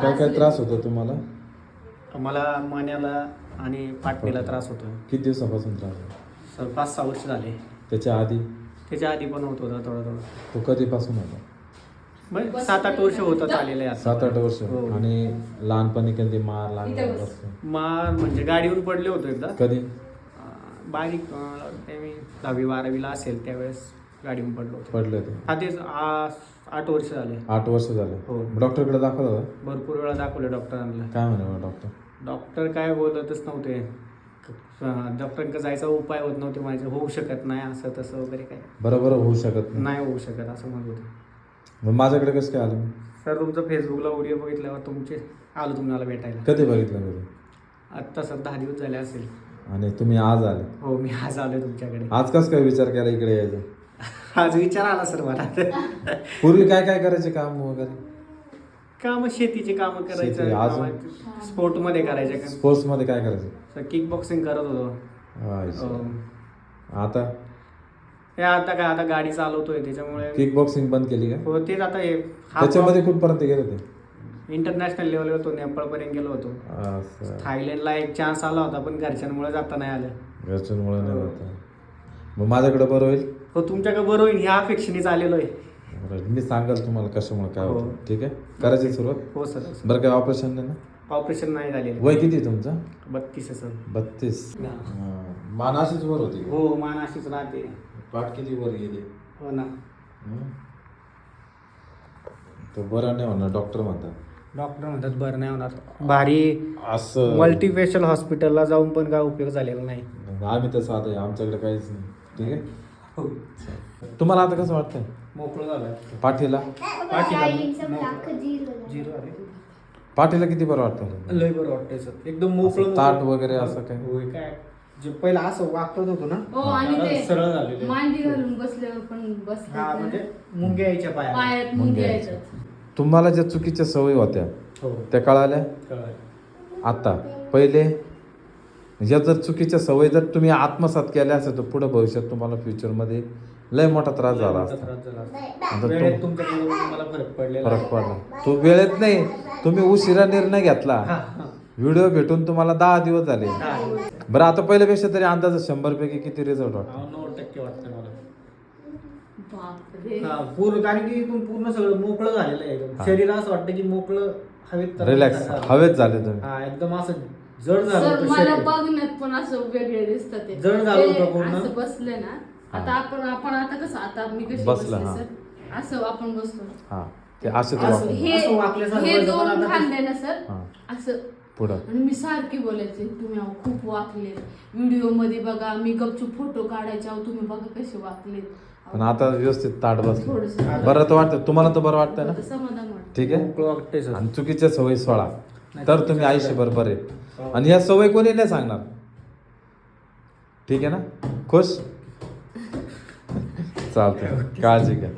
काय काय त्रास होतो तुम्हाला? मला मान्याला आणि पाठणीला त्रास होतो. किती दिवसापासून त्रास होतो? सर 5-6 वर्ष झाले. त्याच्या आधी? त्याच्या आधी पण होत होता थोडा. तो कधीपासून होता? 7-8 वर्ष होतं आलेलं आहे. 7-8 वर्ष. हो. आणि लहानपणी कधी मार लागला? मार म्हणजे गाडीवर पडले होतो एकदा. कधी? बारीक ते मी 10वी-12वीला असेल त्यावेळेस गाडीवर पडलो होतो. पडले होते? हा तेच 8 वर्ष झाले. 8 वर्ष झाले. हो. डॉक्टरकडे दाखवलं होतं? भरपूर वेळा दाखवले डॉक्टरांना. काय म्हणे डॉक्टर? डॉक्टर काय बोलतच नव्हते. डॉक्टरांकडे जायचा उपाय होत नव्हते माझे. होऊ शकत नाही असं तसं वगैरे काय. बरोबर होऊ शकत नाही होऊ शकत असं म्हणत होते. मग माझ्याकडे कसं काय आलं? सर तुमचं फेसबुकला व्हिडिओ बघितल्यावर आलो तुम्हाला भेटायला. कधी बघितलं कधी? आत्ता सर 10 दिवस झाले असेल. आणि तुम्ही आज आले? हो मी आज आलोय तुमच्याकडे. आज कसं काय विचार केला इकडे यायचं? आज विचार आला सर मला. पूर्वी काय काय करायचे काम वगैरे? काम शेतीचे काम शेती, करायचं. अजून? स्पोर्टमध्ये करायचे का? स्पोर्ट्स मध्ये काय करायचं? सर किक बॉक्सिंग करत होतो. आता? हे आता गाडी चालवतोय त्याच्यामुळे. किक बॉक्सिंग बंद केली का? हो तेच आता हे त्याच्यामध्ये कुठपर्यंत गेले ते? इंटरनॅशनल लेवलवर होतो. नेपाळपर्यंत गेलो होतो. थायलंडला एक चान्स आला होता पण घरच्यांमुळे जाता नाही आलं. घरच्यांमुळे नाही जाता. मग माझ्याकडे बरं होईल? हो तुमच्याकडे बरं होईल ह्या अपेक्षेनेच आलेलो आहे. मी सांगाल तुम्हाला कशामुळे काय हो. होतं. ठीक आहे, करायची सुरुवात? हो सर. बरं काय ऑपरेशन नाही ना? ऑपरेशन नाही झालेलं. वय किती आहे तुमचं? 32 आहे सर. 32. मान अशीच वर होती? हो मान अशीच राहते. पाठ किती वर गेली? हो ना. तो बरा नाही होणार डॉक्टर म्हणतात. डॉक्टर म्हणतात बरं नाही होणार. भारी असं मल्टीस्पेशल हॉस्पिटलला जाऊन पण काय उपयोग झालेला नाही. आम्ही तर साधं आहे, आमच्याकडे काहीच नाही. ठीक आहे. हो. तुम्हाला आता कसं वाटतंय मोकळं झालं. पाठीला? झिरो आले. पाठीला किती बरं वाटतं? लय बरं वाटतंय सर. एकदम मोकळं. ताट वगैरे असं काय? होय काय जे पहिला असं वाकत होतो ना. हो आणि ते सरळ झालेलं. मांडी घालून बसल्यावर पण बसतात. हा म्हणजे मुंग्या यायच्या पायात मुंग्या येतात. तुम्हाला ज्या चुकीच्या सवयी होत्या हो त्या कळाल्या? कळलं. आता पहिले या जर चुकीच्या सवयी जर तुम्ही आत्मसात केल्या असेल तर पुढे भविष्यात तुम्हाला फ्युचरमध्ये लय मोठा त्रास झाला असता. आता वेळेत तुमच्याकडे मला फरक पडलेला. फरक पडला. तो वेळेत नाही, तुम्ही उशिरा निर्णय घेतला. व्हिडिओ भेटून तुम्हाला 10 दिवस झाले. बरं आता पहिल्यापेक्षा तरी अंदाज 100 पैकी किती रिझल्ट वाटतो? 9% वाटतं मला. बापरे. पूर्ण कारण की इथून पूर्ण सगळं मोकळं झालेलं आहे. शरीर असं वाटतं की मोकळं हवेत रिलॅक्स हवेत झाले तुम्ही. हा एकदम असं जड झालं सर होतं मला शरीर. बघण्यात पण असं वेगळे दिसतात ते. जड झालं होतं ते पूर्ण. असं बसले ना. आता आपण आता कसं आता मी कशी बसलं, बसले हा. सर असं आपण बसतो. हा ते असे असं वाटतं. हे असं वाकल्यासारखं हे व्हायचं पण दोन आता खांदे ना सर हा. असं. पुढं आणि मी सारखी बोलायचे तुम्ही अहो खूप वाकले. व्हिडिओ मध्ये बघा मी गपचूप फोटो काढायचे अहो तुम्ही बघा कसे वाकले. पण आता व्यवस्थित ताट बसलं. थोडंसं बरं तर वाटतं तुम्हाला, तर बरं वाटतंय ना? समाधान वाटतं. ठीक आहे. मोकळं वाटतंय सर. आणि चुकीच्या सवयी सोडा तर तुम्ही आयुष्य बरोबर आहे. आणि ह्या सवय कोणी नाही सांगणार. ठीक आहे ना? खुश? चालतंय, काळजी घ्या.